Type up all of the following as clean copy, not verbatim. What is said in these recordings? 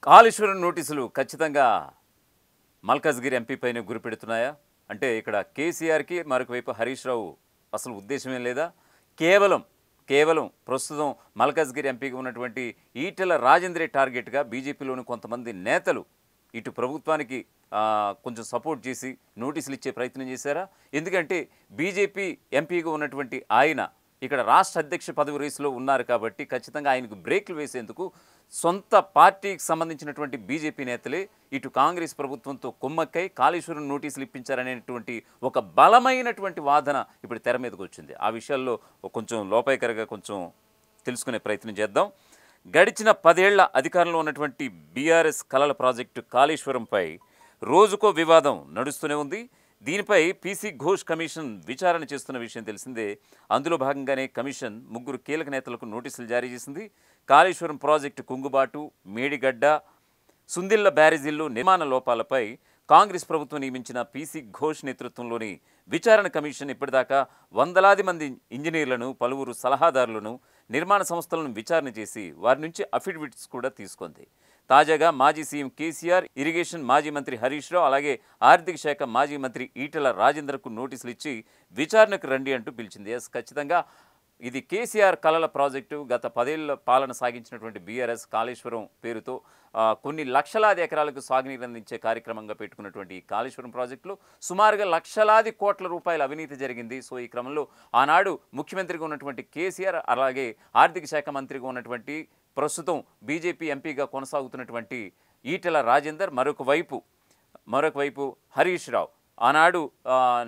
కాళేశ్వరం నోటీసులు ఖచ్చితంగా మల్కాజ్గిరి ఎంపీ పైన గురిపెడుతున్నాయా? అంటే ఇక్కడ కేసీఆర్కి మరొక వైపు హరీష్ రావు అసలు ఉద్దేశమే లేదా? కేవలం ప్రస్తుతం మల్కాజ్గిరి ఎంపీగా ఉన్నటువంటి ఈటెల రాజేందరే టార్గెట్గా బీజేపీలోని కొంతమంది నేతలు ఇటు ప్రభుత్వానికి కొంచెం సపోర్ట్ చేసి నోటీసులు ఇచ్చే ప్రయత్నం చేశారా? ఎందుకంటే బీజేపీ ఎంపీగా ఉన్నటువంటి ఆయన ఇక్కడ రాష్ట్ర అధ్యక్ష పదవి రేసులో ఉన్నారు కాబట్టి ఖచ్చితంగా ఆయనకు బ్రేక్లు వేసేందుకు సొంత పార్టీకి సంబంధించినటువంటి బీజేపీ నేతలే ఇటు కాంగ్రెస్ ప్రభుత్వంతో కుమ్మక్కై కాళేశ్వరం నోటీసులు ఇప్పించారనేటువంటి ఒక బలమైనటువంటి వాదన ఇప్పుడు తెర మీదకి వచ్చింది. ఆ విషయాల్లో కొంచెం లోపాయకరంగా కొంచెం తెలుసుకునే ప్రయత్నం చేద్దాం. గడిచిన 10 ఏళ్ల అధికారంలో ఉన్నటువంటి బీఆర్ఎస్ కలల ప్రాజెక్టు కాళేశ్వరంపై రోజుకో వివాదం నడుస్తూనే ఉంది. దీనిపై పీసీ ఘోష్ కమిషన్ విచారణ చేస్తున్న విషయం తెలిసిందే. అందులో భాగంగానే కమిషన్ 3 కీలక నేతలకు నోటీసులు జారీ చేసింది. కాళేశ్వరం ప్రాజెక్టు కుంగుబాటు, మేడిగడ్డ, సుందిళ్ల బ్యారేజీల్లో నిర్మాణ లోపాలపై కాంగ్రెస్ ప్రభుత్వం నియమించిన పీసీ ఘోష్ నేతృత్వంలోని విచారణ కమిషన్ ఇప్పటిదాకా వందలాది మంది ఇంజనీర్లను, పలువురు సలహాదారులను, నిర్మాణ సంస్థలను విచారణ చేసి వారి నుంచి అఫిడవిట్స్ కూడా తీసుకుంది. తాజాగా మాజీ సీఎం కేసీఆర్, ఇరిగేషన్ మాజీ మంత్రి హరీష్ రావు, అలాగే ఆర్థిక శాఖ మాజీ మంత్రి ఈటెల రాజేందర్కు నోటీసులు ఇచ్చి విచారణకు రండి అంటూ పిలిచింది. ఖచ్చితంగా ఇది కేసీఆర్ కలల ప్రాజెక్టు. గత 10 ఏళ్ల పాలన సాగించినటువంటి బీఆర్ఎస్ కాళేశ్వరం పేరుతో కొన్ని లక్షలాది ఎకరాలకు సాగునీరు అందించే కార్యక్రమంగా పెట్టుకున్నటువంటి ఈ కాళేశ్వరం ప్రాజెక్టులో సుమారుగా లక్షలాది కోట్ల రూపాయల అవినీతి జరిగింది. సో ఈ క్రమంలో ఆనాడు ముఖ్యమంత్రిగా ఉన్నటువంటి కేసీఆర్, అలాగే ఆర్థిక శాఖ మంత్రిగా ఉన్నటువంటి ప్రస్తుతం బీజేపీ ఎంపీగా కొనసాగుతున్నటువంటి ఈటెల రాజేందర్, మరొక వైపు హరీష్ రావు ఆనాడు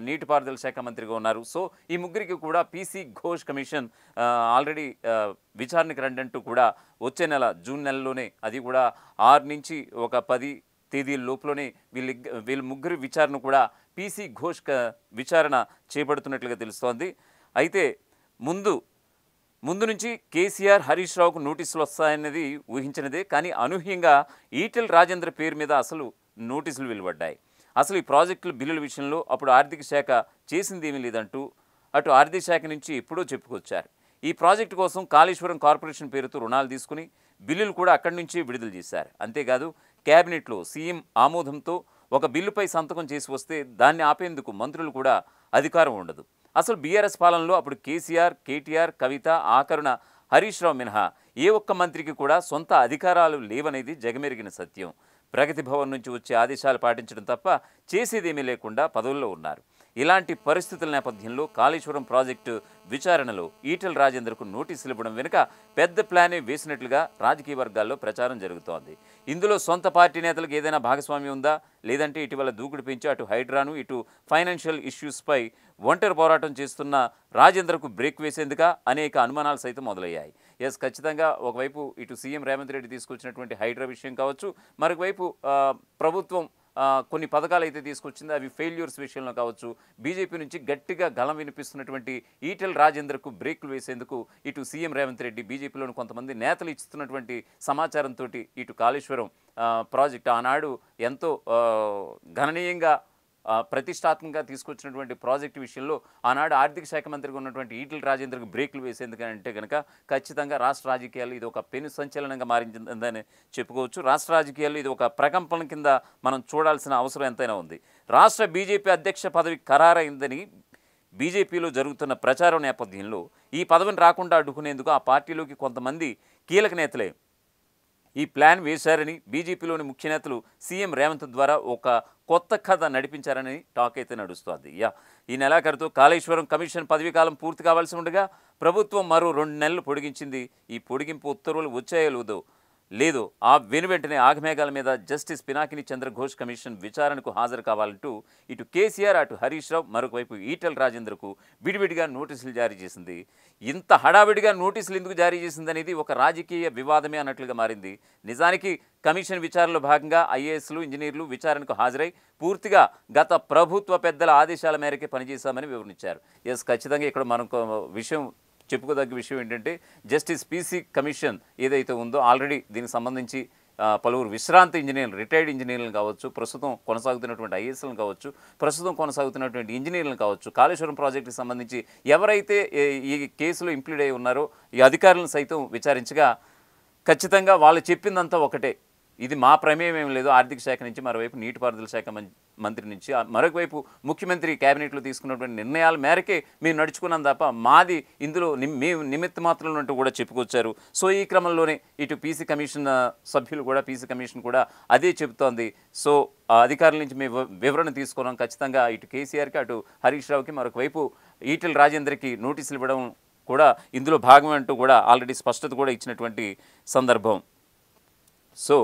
నీటిపారుదల శాఖ మంత్రిగా ఉన్నారు. సో ఈ ముగ్గురికి కూడా పీసీ ఘోష్ కమిషన్ ఆల్రెడీ విచారణకు రండంటూ కూడా వచ్చే నెల జూన్ నెలలోనే, అది కూడా 6 నుంచి ఒక 10 తేదీల లోపులోనే వీళ్ళ ముగ్గురు విచారణ కూడా పీసీ ఘోష్ విచారణ చేపడుతున్నట్లుగా తెలుస్తోంది. అయితే ముందు నుంచి కేసీఆర్, హరీష్ రావుకు నోటీసులు వస్తాయన్నది ఊహించినదే. కానీ అనూహ్యంగా ఈటెల రాజేందర్ పేరు మీద అసలు నోటీసులు వెలువడ్డాయి. అసలు ఈ ప్రాజెక్టుల బిల్లుల విషయంలో అప్పుడు ఆర్థిక శాఖ చేసింది ఏమీ లేదంటూ అటు ఆర్థిక శాఖ నుంచి ఎప్పుడో చెప్పుకొచ్చారు. ఈ ప్రాజెక్టు కోసం కాళేశ్వరం కార్పొరేషన్ పేరుతో రుణాలు తీసుకుని బిల్లులు కూడా అక్కడి నుంచి విడుదల చేశారు. అంతేకాదు క్యాబినెట్లో సీఎం ఆమోదంతో ఒక బిల్లుపై సంతకం చేసి వస్తే దాన్ని ఆపేందుకు మంత్రులు కూడా అధికారం ఉండదు. అసలు బీఆర్ఎస్ పాలనలో అప్పుడు కేసీఆర్, కేటీఆర్, కవిత, ఆఖరున హరీష్ రావు మినహా ఏ ఒక్క మంత్రికి కూడా సొంత అధికారాలు లేవనేది జగమెరిగిన సత్యం. ప్రగతి భవన్ నుంచి వచ్చే ఆదేశాలు పాటించడం తప్ప చేసేదేమీ లేకుండా పదవుల్లో ఉన్నారు. ఇలాంటి పరిస్థితుల నేపథ్యంలో కాళేశ్వరం ప్రాజెక్టు విచారణలో ఈటెల రాజేందర్కు నోటీసులు ఇవ్వడం వెనుక పెద్ద ప్లానే వేసినట్లుగా రాజకీయ వర్గాల్లో ప్రచారం జరుగుతోంది. ఇందులో సొంత పార్టీ నేతలకు ఏదైనా భాగస్వామ్యం ఉందా, లేదంటే ఇటీవల దూకుడు పెంచి అటు హైడ్రాను, ఇటు ఫైనాన్షియల్ ఇష్యూస్పై ఒంటరి పోరాటం చేస్తున్న రాజేందర్కు బ్రేక్ వేసేందుక అనేక అనుమానాలు సైతం మొదలయ్యాయి. ఖచ్చితంగా ఒకవైపు ఇటు సీఎం రేవంత్ రెడ్డి తీసుకొచ్చినటువంటి హైడ్రా విషయం కావచ్చు, మరొకవైపు ప్రభుత్వం కొన్ని పథకాలు అయితే తీసుకొచ్చింది, అవి ఫెయిల్యూర్స్ విషయంలో కావచ్చు, బీజేపీ నుంచి గట్టిగా గళం వినిపిస్తున్నటువంటి ఈటెల రాజేందర్కు బ్రేక్లు వేసేందుకు ఇటు సీఎం రేవంత్ రెడ్డి, బీజేపీలోని కొంతమంది నేతలు ఇస్తున్నటువంటి సమాచారంతో ఇటు కాళేశ్వరం ప్రాజెక్టు ఆనాడు ఎంతో గణనీయంగా ప్రతిష్టాత్మకంగా తీసుకొచ్చినటువంటి ప్రాజెక్టు విషయంలో ఆనాడు ఆర్థిక శాఖ మంత్రిగా ఉన్నటువంటి ఈటెల రాజేందర్కు బ్రేక్లు వేసేందుకంటే కనుక ఖచ్చితంగా రాష్ట్ర రాజకీయాలు ఇది ఒక పెను సంచలనంగా మారిందని చెప్పుకోవచ్చు. రాష్ట్ర రాజకీయాల్లో ఇది ఒక ప్రకంపన కింద మనం చూడాల్సిన అవసరం ఎంతైనా ఉంది. రాష్ట్ర బీజేపీ అధ్యక్ష పదవి ఖరారైందని బీజేపీలో జరుగుతున్న ప్రచారం నేపథ్యంలో ఈ పదవిని రాకుండా అడ్డుకునేందుకు ఆ పార్టీలోకి కొంతమంది కీలక నేతలే ఈ ప్లాన్ వేశారని బీజేపీలోని ముఖ్య నేతలు సీఎం రేవంత్ ద్వారా ఒక కొత్త కథ నడిపించారని టాక్ అయితే నడుస్తోంది. ఈ నెలాఖరుతో కాళేశ్వరం కమిషన్ పదవీకాలం పూర్తి కావాల్సి ఉండగా ప్రభుత్వం మరో 2 నెలలు పొడిగించింది. ఈ పొడిగింపు ఉత్తర్వులు వచ్చాయో లేదో ఆ వెనువెంటనే ఆగమేఘాల మీద జస్టిస్ పినాకిని చంద్రఘోష్ కమిషన్ విచారణకు హాజరు కావాలంటూ ఇటు కేసీఆర్, అటు హరీష్ రావు, మరొక వైపు ఈటెల రాజేందర్కు విడివిడిగా నోటీసులు జారీ చేసింది. ఇంత హడావిడిగా నోటీసులు ఎందుకు జారీ చేసిందనేది ఒక రాజకీయ వివాదమే అన్నట్లుగా మారింది. నిజానికి కమిషన్ విచారణలో భాగంగా ఐఏఎస్లు, ఇంజనీర్లు విచారణకు హాజరై పూర్తిగా గత ప్రభుత్వ పెద్దల ఆదేశాల మేరకే పనిచేశామని వివరించారు. ఖచ్చితంగా ఇక్కడ మనకు విషయం చెప్పుకోదగ్గ విషయం ఏంటంటే జస్టిస్ పీసీ కమిషన్ ఏదైతే ఉందో ఆల్రెడీ దీనికి సంబంధించి పలువురు విశ్రాంత ఇంజనీర్లు, రిటైర్డ్ ఇంజనీర్లను కావచ్చు, ప్రస్తుతం కొనసాగుతున్నటువంటి ఐఏఎస్లను కావచ్చు, ప్రస్తుతం కొనసాగుతున్నటువంటి ఇంజనీర్లను కావచ్చు, కాళేశ్వరం ప్రాజెక్టుకి సంబంధించి ఎవరైతే ఈ కేసులో ఇంప్లీడ్ అయి ఉన్నారో ఈ అధికారులను సైతం విచారించగా ఖచ్చితంగా వాళ్ళు చెప్పిందంతా ఒకటే. ఇది మా ప్రమేయం ఏం లేదు. ఆర్థిక శాఖ నుంచి, మరోవైపు నీటిపారుదల శాఖ మంత్రి నుంచి, మరొక వైపు ముఖ్యమంత్రి కేబినెట్లో తీసుకున్నటువంటి నిర్ణయాల మేరకే మేము నడుచుకున్నాం తప్ప మాది ఇందులో మేము నిమిత్త మాత్రం అంటూ కూడా చెప్పుకొచ్చారు. సో ఈ క్రమంలోనే ఇటు పీసీ కమిషన్ సభ్యులు కూడా, పీసీ కమిషన్ కూడా అదే చెబుతోంది. సో అధికారుల నుంచి మేము వివరణ తీసుకున్నాం. ఖచ్చితంగా ఇటు కేసీఆర్కి, అటు హరీష్ రావుకి, మరొక వైపు ఈటెల రాజేందర్కి నోటీసులు ఇవ్వడం కూడా ఇందులో భాగం అంటూ కూడా ఆల్రెడీ స్పష్టత కూడా ఇచ్చినటువంటి సందర్భం. సో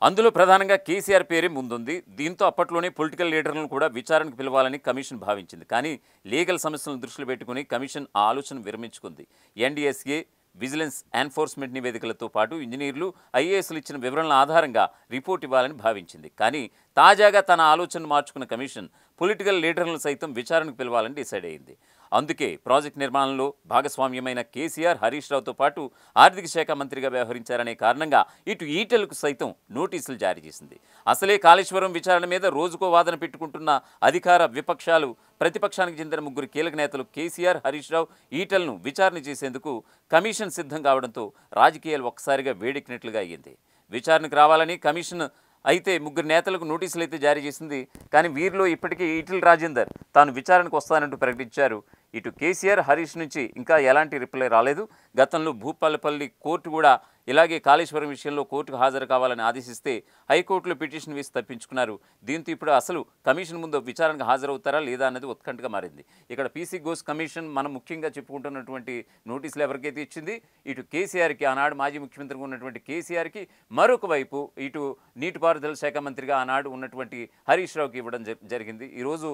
అందులో ప్రధానంగా కేసీఆర్ పేరే ముందుంది. దీంతో అప్పట్లోనే పొలిటికల్ లీడర్లను కూడా విచారణకు పిలవాలని కమిషన్ భావించింది. కానీ లీగల్ సమస్యలను దృష్టిలో పెట్టుకుని కమిషన్ ఆ ఆలోచన విరమించుకుంది. ఎన్డీఎస్ఏ, విజిలెన్స్ ఎన్ఫోర్స్మెంట్ నివేదికలతో పాటు ఇంజనీర్లు, ఐఏఎస్లు ఇచ్చిన వివరణల ఆధారంగా రిపోర్ట్ ఇవ్వాలని భావించింది. కానీ తాజాగా తన ఆలోచనను మార్చుకున్న కమిషన్ పొలిటికల్ లీడర్లను సైతం విచారణకు పిలవాలని డిసైడ్ అయింది. అందుకే ప్రాజెక్ట్ నిర్మాణంలో భాగస్వామ్యమైన కేసీఆర్, హరీష్ రావుతో పాటు ఆర్థిక శాఖ మంత్రిగా వ్యవహరించారనే కారణంగా ఇటు ఈటెలకు సైతం నోటీసులు జారీ చేసింది. అసలే కాళేశ్వరం విచారణ మీద రోజుకో వాదన పెట్టుకుంటున్న అధికార విపక్షాలు, ప్రతిపక్షానికి చెందిన ముగ్గురు కీలక నేతలు కేసీఆర్, హరీష్ రావు, ఈటెలను విచారణ చేసేందుకు కమిషన్ సిద్ధం కావడంతో రాజకీయాలు ఒక్కసారిగా వేడెక్కినట్లుగా అయ్యింది. విచారణకు రావాలని కమిషన్ అయితే ముగ్గురు నేతలకు నోటీసులు అయితే జారీ చేసింది. కానీ వీరిలో ఇప్పటికీ ఈటెల రాజేందర్ తాను విచారణకు వస్తానంటూ ప్రకటించారు. ఇటు కేసీఆర్, హరీష్ నుంచి ఇంకా ఎలాంటి రిప్లై రాలేదు. గతంలో భూపాలపల్లి కోర్టు కూడా ఇలాగే కాళేశ్వరం విషయంలో కోర్టుకు హాజరు కావాలని ఆదేశిస్తే హైకోర్టులో పిటిషన్ వేసి తప్పించుకున్నారు. దీంతో ఇప్పుడు అసలు కమిషన్ ముందు విచారణకు హాజరవుతారా లేదా అన్నది ఉత్కంఠగా మారింది. ఇక్కడ పీసీ ఘోష్ కమిషన్ మనం ముఖ్యంగా చెప్పుకుంటున్నటువంటి నోటీసులు ఎవరికైతే ఇచ్చింది, ఇటు కేసీఆర్కి, ఆనాడు మాజీ ముఖ్యమంత్రిగా ఉన్నటువంటి కేసీఆర్కి, మరొక వైపు ఇటు నీటిపారుదల శాఖ మంత్రిగా ఆనాడు ఉన్నటువంటి హరీష్ రావుకి ఇవ్వడం జరిగింది. ఈరోజు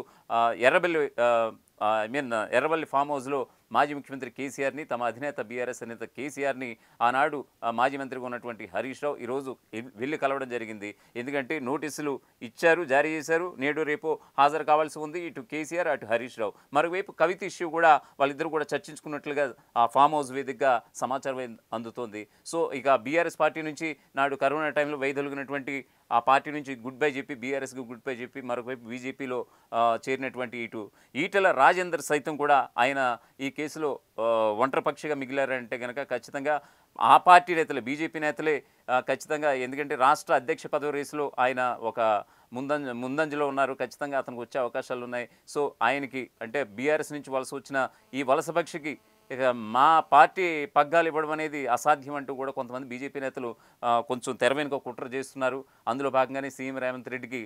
ఎర్రవల్లి ఫామ్ హౌస్లో మాజీ ముఖ్యమంత్రి కేసీఆర్ని, తమ అధినేత బీఆర్ఎస్ అధినేత కేసీఆర్ని, ఆనాడు మాజీ మంత్రిగా ఉన్నటువంటి హరీష్ రావు ఈరోజు వెళ్ళి కలవడం జరిగింది. ఎందుకంటే నోటీసులు ఇచ్చారు, జారీ చేశారు, నేడు రేపు హాజరు కావాల్సి ఉంది ఇటు కేసీఆర్, అటు హరీష్ రావు. మరోవైపు కవిత ఇష్యూ కూడా వాళ్ళిద్దరూ కూడా చర్చించుకున్నట్లుగా ఆ ఫామ్ హౌస్ వేదికగా సమాచారం అందుతోంది. సో ఇక బీఆర్ఎస్ పార్టీ నుంచి నాడు కరోనా టైంలో వైదొలిగినటువంటి ఆ పార్టీ నుంచి గుడ్ బై చెప్పి, బీఆర్ఎస్కి గుడ్ బై చెప్పి, మరొకవైపు బీజేపీలో చేరినటువంటి ఇటు ఈటెల రాజేందర్ సైతం కూడా ఆయన ఈ కేసులో ఒంటరిపక్షిగా మిగిలారంటే కనుక ఖచ్చితంగా ఆ పార్టీ నేతలే, బీజేపీ నేతలే ఖచ్చితంగా, ఎందుకంటే రాష్ట్ర అధ్యక్ష పదవి రేసులో ఆయన ఒక ముందంజలో ఉన్నారు. ఖచ్చితంగా అతనికి వచ్చే అవకాశాలు ఉన్నాయి. సో ఆయనకి అంటే బీఆర్ఎస్ నుంచి వలస వచ్చిన ఈ వలసపక్షికి ఇక మా పార్టీ పగ్గాలు ఇవ్వడం అనేది అసాధ్యం అంటూ కూడా కొంతమంది బీజేపీ నేతలు కొంచెం తెర వెనుక కుట్ర చేస్తున్నారు. అందులో భాగంగానే సీఎం రేవంత్ రెడ్డికి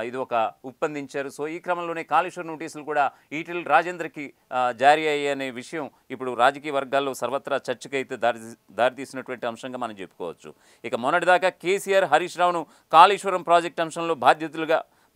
ఇది ఒక ఉప్పందించారు. సో ఈ క్రమంలోనే కాళేశ్వరం నోటీసులు కూడా ఈటెల రాజేందర్కి జారీ అయ్యనే విషయం ఇప్పుడు రాజకీయ వర్గాల్లో సర్వత్రా చర్చకైతే దారితీసినటువంటి అంశంగా మనం చెప్పుకోవచ్చు. ఇక మొన్నటిదాకా కేసీఆర్, హరీష్ రావును కాళేశ్వరం ప్రాజెక్టు అంశంలో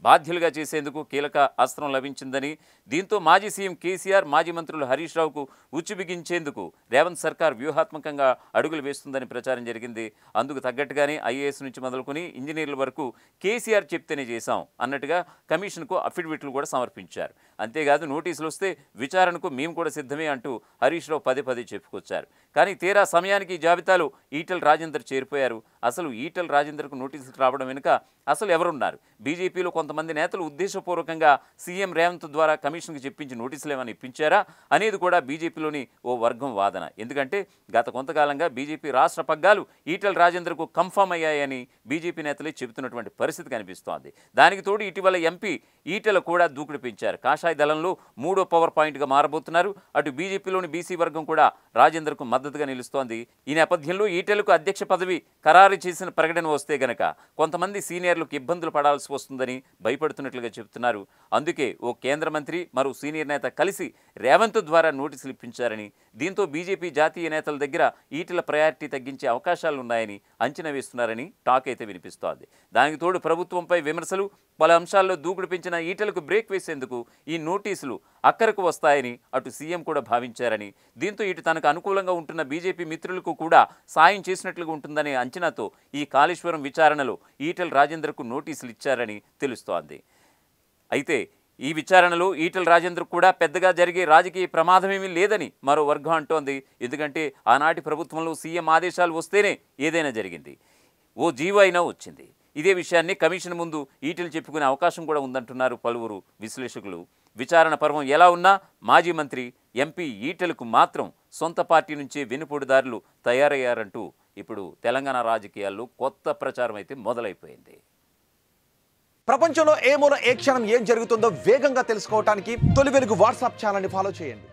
బాధ్యులుగా చేసేందుకు కీలక అస్త్రం లభించిందని, దీంతో మాజీ సీఎం కేసీఆర్, మాజీ మంత్రులు హరీష్ రావుకు ఉచ్చు బిగించేందుకు రేవంత్ సర్కార్ వ్యూహాత్మకంగా అడుగులు వేస్తుందని ప్రచారం జరిగింది. అందుకు తగ్గట్టుగానే ఐఏఎస్ నుంచి మొదలుకొని ఇంజనీర్ల వరకు కేసీఆర్ చెప్తేనే చేశాం అన్నట్టుగా కమిషన్కు అఫిడవిట్లు కూడా సమర్పించారు. అంతేకాదు నోటీసులు వస్తే విచారణకు మేము కూడా సిద్ధమే అంటూ హరీష్ రావు పదే చెప్పుకొచ్చారు. కానీ తీరా సమయానికి జాబితాలో ఈటెల రాజేందర్ చేరిపోయారు. అసలు ఈటెల రాజేందర్కు నోటీసులు రావడం వెనుక అసలు ఎవరున్నారు? బీజేపీలో కొంతమంది నేతలు ఉద్దేశపూర్వకంగా సీఎం రేవంత్ ద్వారా కమిషన్కి చెప్పించి నోటీసులు ఏమైనా ఇప్పించారా అనేది కూడా బీజేపీలోని ఓ వర్గం వాదన. ఎందుకంటే గత కొంతకాలంగా బీజేపీ రాష్ట్ర పగ్గాలు ఈటెల రాజేందర్కు కన్ఫర్మ్ అయ్యాయని బీజేపీ నేతలే చెబుతున్నటువంటి పరిస్థితి కనిపిస్తోంది. దానికి తోడు ఇటీవల ఎంపీ ఈటెల కూడా దూకుడు పెంచారు. కాషాయ దళంలో 3వ పవర్ పాయింట్గా మారబోతున్నారు. అటు బీజేపీలోని బీసీ వర్గం కూడా రాజేందర్కు మద్దతుగా నిలుస్తోంది. ఈ నేపథ్యంలో ఈటెలకు అధ్యక్ష పదవి ఖరారు చేసిన ప్రకటన వస్తే గనక కొంతమంది సీనియర్లకు ఇబ్బందులు పడాల్సి వస్తుందని భయపడుతున్నట్లుగా చెబుతున్నారు. అందుకే ఓ కేంద్ర మంత్రి, మరో సీనియర్ నేత కలిసి రేవంత్ ద్వారా నోటీసులు ఇప్పించారని, దీంతో బీజేపీ జాతీయ నేతల దగ్గర ఈటెల ప్రయారిటీ తగ్గించే అవకాశాలు ఉన్నాయని అంచనా వేస్తున్నారని టాక్ అయితే వినిపిస్తోంది. దానికి తోడు ప్రభుత్వంపై విమర్శలు, పలు అంశాల్లో దూకుడు పెంచిన ఈటెలకు బ్రేక్ వేసేందుకు ఈ నోటీసులు అక్కరకు వస్తాయని అటు సీఎం కూడా భావించారని, దీంతో ఇటు తనకు అనుకూలంగా ఉంటున్న బీజేపీ మిత్రులకు కూడా సాయం చేసినట్లుగా ఉంటుందనే అంచనాతో ఈ కాళేశ్వరం విచారణలో ఈటెల రాజేందర్కు నోటీసులు ఇచ్చారని తెలుస్తోంది. అయితే ఈ విచారణలో ఈటెల రాజేందర్ కూడా పెద్దగా జరిగే రాజకీయ ప్రమాదమేమీ లేదని మరో వర్గం అంటోంది. ఎందుకంటే ఆనాటి ప్రభుత్వంలో సీఎం ఆదేశాలు వస్తేనే ఏదైనా జరిగింది, ఓ జీవో అయినా వచ్చింది. ఇదే విషయాన్ని కమిషన్ ముందు ఈటెలు చెప్పుకునే అవకాశం కూడా ఉందంటున్నారు పలువురు విశ్లేషకులు. విచారణ పర్వం ఎలా ఉన్నా మాజీ మంత్రి, ఎంపీ ఈటెలకు మాత్రం సొంత పార్టీ నుంచే వెనుపోటుదారులు తయారయ్యారంటూ ఇప్పుడు తెలంగాణ రాజకీయాల్లో కొత్త ప్రచారం అయితే మొదలైపోయింది. ప్రపంచంలో ఏ మూల ఏ క్షణం ఏం జరుగుతుందో వేగంగా తెలుసుకోవడానికి తొలి వెలుగు వాట్సాప్ ఛానల్ని ఫాలో చేయండి.